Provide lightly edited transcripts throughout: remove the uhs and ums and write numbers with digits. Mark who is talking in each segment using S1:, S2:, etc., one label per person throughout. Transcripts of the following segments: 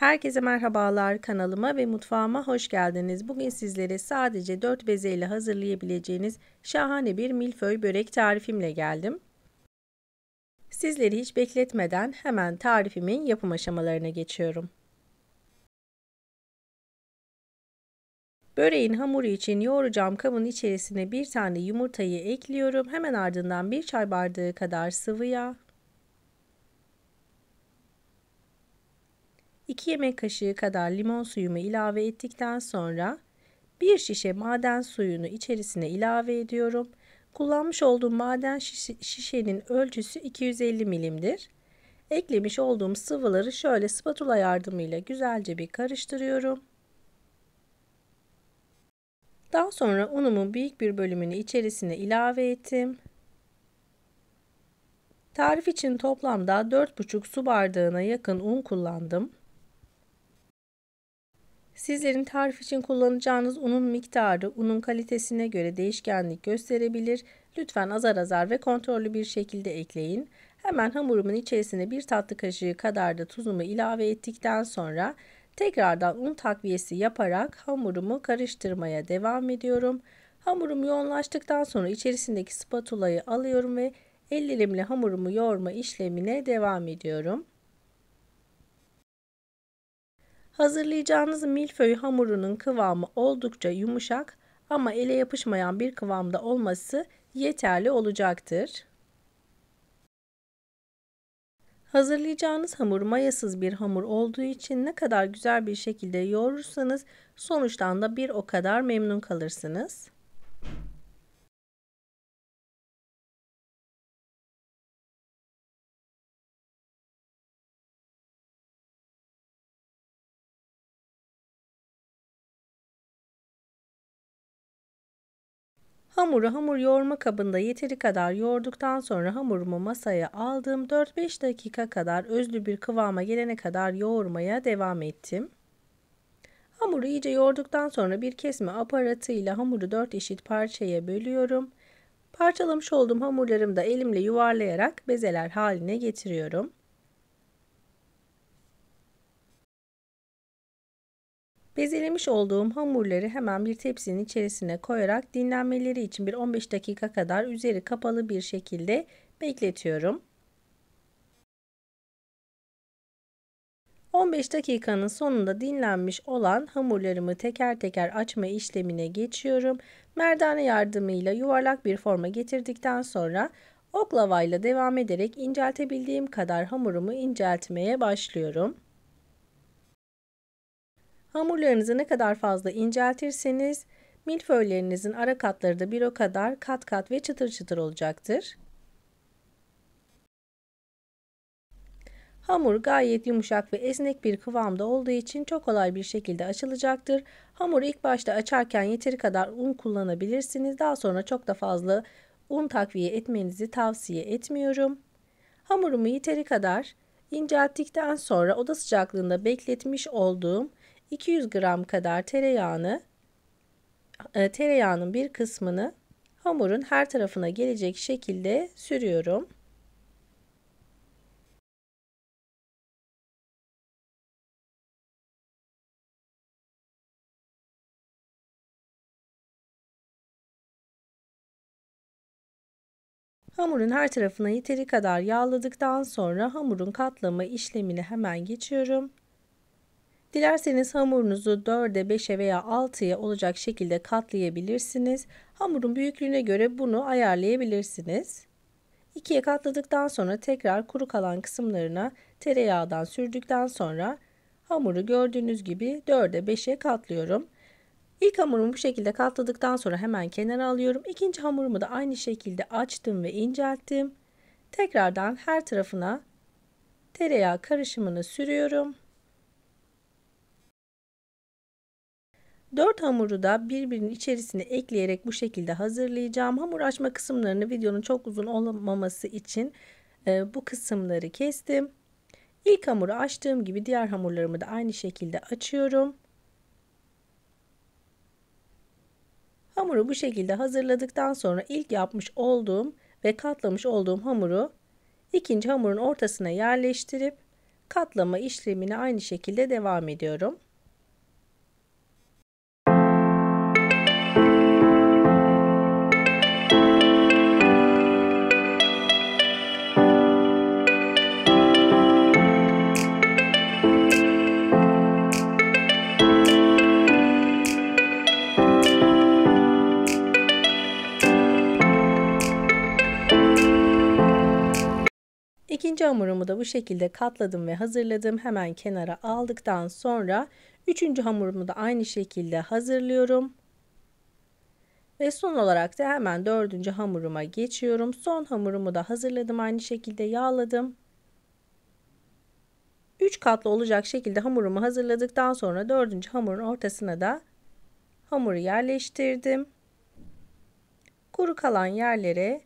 S1: Herkese merhabalar, kanalıma ve mutfağıma hoş geldiniz. Bugün sizlere sadece 4 bezeyle hazırlayabileceğiniz şahane bir milföy börek tarifimle geldim. Sizleri hiç bekletmeden hemen tarifimin yapım aşamalarına geçiyorum. Böreğin hamuru için yoğuracağım kabın içerisine bir tane yumurtayı ekliyorum. Hemen ardından 1 çay bardağı kadar sıvı yağ, 2 yemek kaşığı kadar limon suyumu ilave ettikten sonra 1 şişe maden suyunu içerisine ilave ediyorum. Kullanmış olduğum maden şişenin ölçüsü 250 milimdir. Eklemiş olduğum sıvıları şöyle spatula yardımıyla güzelce bir karıştırıyorum. Daha sonra unumun büyük bir bölümünü içerisine ilave ettim. Tarif için toplamda 4,5 su bardağına yakın un kullandım. Sizlerin tarif için kullanacağınız unun miktarı unun kalitesine göre değişkenlik gösterebilir. Lütfen azar azar ve kontrollü bir şekilde ekleyin. Hemen hamurumun içerisine 1 tatlı kaşığı kadar da tuzumu ilave ettikten sonra tekrardan un takviyesi yaparak hamurumu karıştırmaya devam ediyorum. Hamurum yoğunlaştıktan sonra içerisindeki spatulayı alıyorum ve ellerimle hamurumu yoğurma işlemine devam ediyorum. Hazırlayacağınız milföy hamurunun kıvamı oldukça yumuşak ama ele yapışmayan bir kıvamda olması yeterli olacaktır. Hazırlayacağınız hamur mayasız bir hamur olduğu için ne kadar güzel bir şekilde yoğurursanız sonuçtan da bir o kadar memnun kalırsınız. Hamuru hamur yoğurma kabında yeteri kadar yoğurduktan sonra hamurumu masaya aldım. 4-5 dakika kadar özlü bir kıvama gelene kadar yoğurmaya devam ettim. Hamuru iyice yoğurduktan sonra bir kesme aparatıyla hamuru 4 eşit parçaya bölüyorum. Parçalamış olduğum hamurlarımı da elimle yuvarlayarak bezeler haline getiriyorum. Bezelemiş olduğum hamurları hemen bir tepsinin içerisine koyarak dinlenmeleri için bir 15 dakika kadar üzeri kapalı bir şekilde bekletiyorum. 15 dakikanın sonunda dinlenmiş olan hamurlarımı teker teker açma işlemine geçiyorum. Merdane yardımıyla yuvarlak bir forma getirdikten sonra oklavayla devam ederek inceltebildiğim kadar hamurumu inceltmeye başlıyorum. Hamurlarınızı ne kadar fazla inceltirseniz milföylerinizin ara katları da bir o kadar kat kat ve çıtır çıtır olacaktır. Hamur gayet yumuşak ve esnek bir kıvamda olduğu için çok kolay bir şekilde açılacaktır. Hamuru ilk başta açarken yeteri kadar un kullanabilirsiniz. Daha sonra çok da fazla un takviye etmenizi tavsiye etmiyorum. Hamurumu yeteri kadar incelttikten sonra oda sıcaklığında bekletmiş olduğum 200 gram kadar tereyağının bir kısmını hamurun her tarafına gelecek şekilde sürüyorum. Hamurun her tarafına yeteri kadar yağladıktan sonra hamurun katlama işlemine hemen geçiyorum. Dilerseniz hamurunuzu 4'e, 5'e veya 6'ya olacak şekilde katlayabilirsiniz. Hamurun büyüklüğüne göre bunu ayarlayabilirsiniz. 2'ye katladıktan sonra tekrar kuru kalan kısımlarına tereyağından sürdükten sonra hamuru gördüğünüz gibi 4'e 5'e katlıyorum. İlk hamurumu bu şekilde katladıktan sonra hemen kenara alıyorum. İkinci hamurumu da aynı şekilde açtım ve incelttim. Tekrardan her tarafına tereyağı karışımını sürüyorum. 4 hamuru da birbirinin içerisine ekleyerek bu şekilde hazırlayacağım. Hamur açma kısımlarını videonun çok uzun olmaması için bu kısımları kestim. İlk hamuru açtığım gibi diğer hamurlarımı da aynı şekilde açıyorum. Hamuru bu şekilde hazırladıktan sonra ilk yapmış olduğum ve katlamış olduğum hamuru ikinci hamurun ortasına yerleştirip Katlama işlemine aynı şekilde devam ediyorum. İkinci hamurumu da bu şekilde katladım ve hazırladım. Hemen kenara aldıktan sonra üçüncü hamurumu da aynı şekilde hazırlıyorum. Ve son olarak da hemen dördüncü hamuruma geçiyorum. Son hamurumu da hazırladım. Aynı şekilde yağladım. 3 katlı olacak şekilde hamurumu hazırladıktan sonra dördüncü hamurun ortasına da hamuru yerleştirdim. Kuru kalan yerlere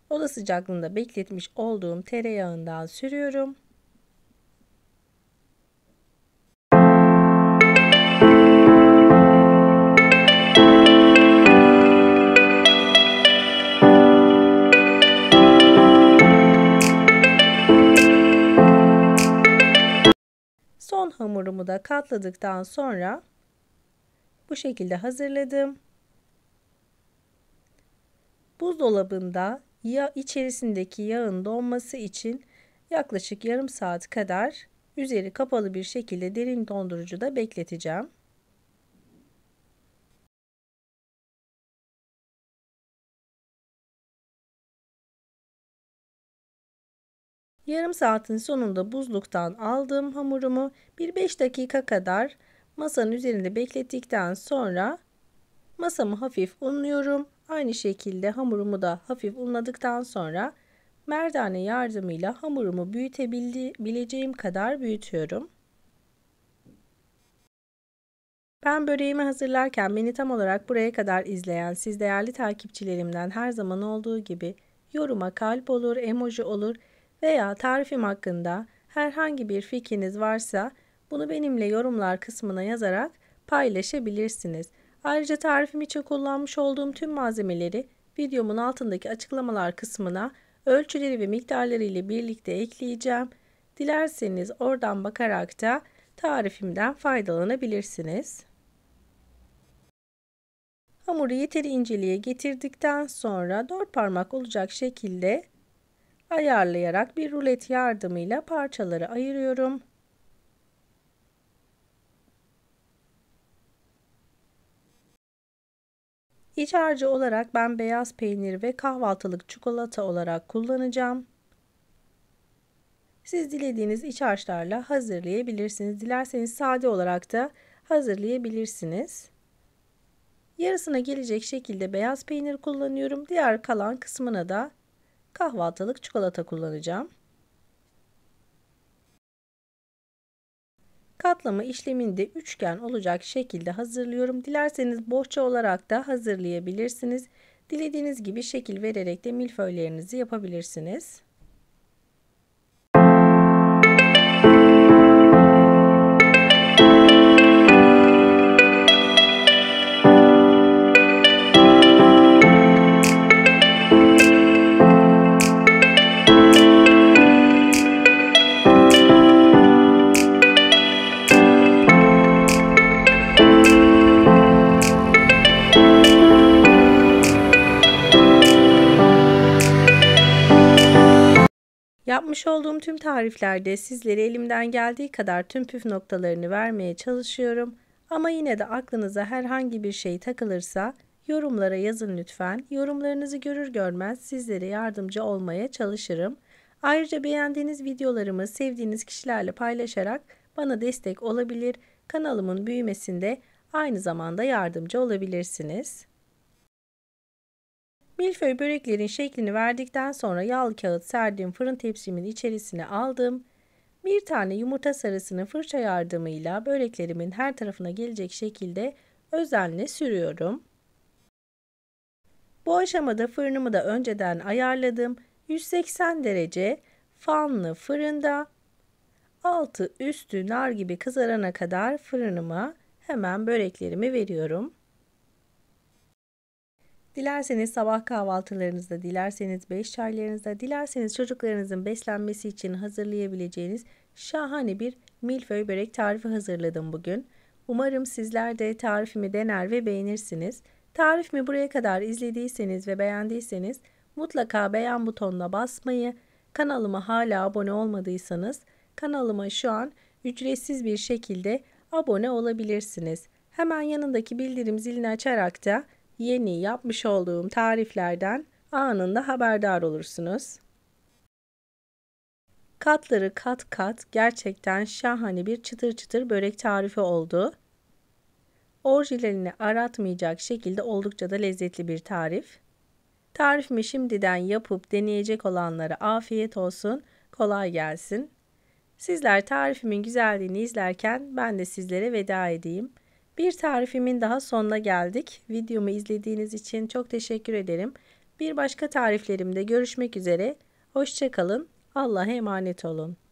S1: oda sıcaklığında bekletmiş olduğum tereyağından sürüyorum. Son hamurumu da katladıktan sonra bu şekilde hazırladım. Buzdolabında içerisindeki yağın donması için yaklaşık yarım saat kadar üzeri kapalı bir şekilde derin dondurucuda bekleteceğim. Yarım saatin sonunda buzluktan aldığım hamurumu bir 5 dakika kadar masanın üzerinde beklettikten sonra masamı hafif unluyorum. Aynı şekilde hamurumu da hafif unladıktan sonra merdane yardımıyla hamurumu büyütebileceğim kadar büyütüyorum. Ben böreğimi hazırlarken beni tam olarak buraya kadar izleyen siz değerli takipçilerimden her zaman olduğu gibi yoruma kalp olur, emoji olur veya tarifim hakkında herhangi bir fikriniz varsa bunu benimle yorumlar kısmına yazarak paylaşabilirsiniz. Ayrıca tarifim için kullanmış olduğum tüm malzemeleri videomun altındaki açıklamalar kısmına ölçüleri ve miktarları ile birlikte ekleyeceğim. Dilerseniz oradan bakarak da tarifimden faydalanabilirsiniz. Hamuru yeteri inceliğe getirdikten sonra 4 parmak olacak şekilde ayarlayarak bir rulet yardımıyla parçaları ayırıyorum. İç harcı olarak ben beyaz peynir ve kahvaltılık çikolata olarak kullanacağım. Siz dilediğiniz iç harçlarla hazırlayabilirsiniz. Dilerseniz sade olarak da hazırlayabilirsiniz. Yarısına gelecek şekilde beyaz peynir kullanıyorum. Diğer kalan kısmına da kahvaltılık çikolata kullanacağım. Katlama işlemini de üçgen olacak şekilde hazırlıyorum. Dilerseniz bohça olarak da hazırlayabilirsiniz. Dilediğiniz gibi şekil vererek de milföylerinizi yapabilirsiniz. Yapmış olduğum tüm tariflerde sizlere elimden geldiği kadar tüm püf noktalarını vermeye çalışıyorum. Ama yine de aklınıza herhangi bir şey takılırsa yorumlara yazın lütfen. Yorumlarınızı görür görmez sizlere yardımcı olmaya çalışırım. Ayrıca beğendiğiniz videolarımı sevdiğiniz kişilerle paylaşarak bana destek olabilir. Kanalımın büyümesinde aynı zamanda yardımcı olabilirsiniz. Milföy böreklerin şeklini verdikten sonra yağlı kağıt serdiğim fırın tepsimin içerisine aldım. Bir tane yumurta sarısını fırça yardımıyla böreklerimin her tarafına gelecek şekilde özenle sürüyorum. Bu aşamada fırınımı da önceden ayarladım. 180 derece fanlı fırında altı üstü nar gibi kızarana kadar fırınıma hemen böreklerimi veriyorum. Dilerseniz sabah kahvaltılarınızda, dilerseniz 5 çaylarınızda, dilerseniz çocuklarınızın beslenmesi için hazırlayabileceğiniz şahane bir milföy börek tarifi hazırladım bugün. Umarım sizler de tarifimi dener ve beğenirsiniz. Tarifimi buraya kadar izlediyseniz ve beğendiyseniz mutlaka beğen butonuna basmayı, kanalıma hala abone olmadıysanız kanalıma şu an ücretsiz bir şekilde abone olabilirsiniz. Hemen yanındaki bildirim zilini açarak da yeni yapmış olduğum tariflerden anında haberdar olursunuz. Katları kat kat gerçekten şahane bir çıtır çıtır börek tarifi oldu. Orijinalini aratmayacak şekilde oldukça da lezzetli bir tarif. Tarifimi şimdiden yapıp deneyecek olanlara afiyet olsun, kolay gelsin. Sizler tarifimin güzelliğini izlerken ben de sizlere veda edeyim. Bir tarifimin daha sonuna geldik. Videomu izlediğiniz için çok teşekkür ederim. Bir başka tariflerimde görüşmek üzere. Hoşça kalın. Allah'a emanet olun.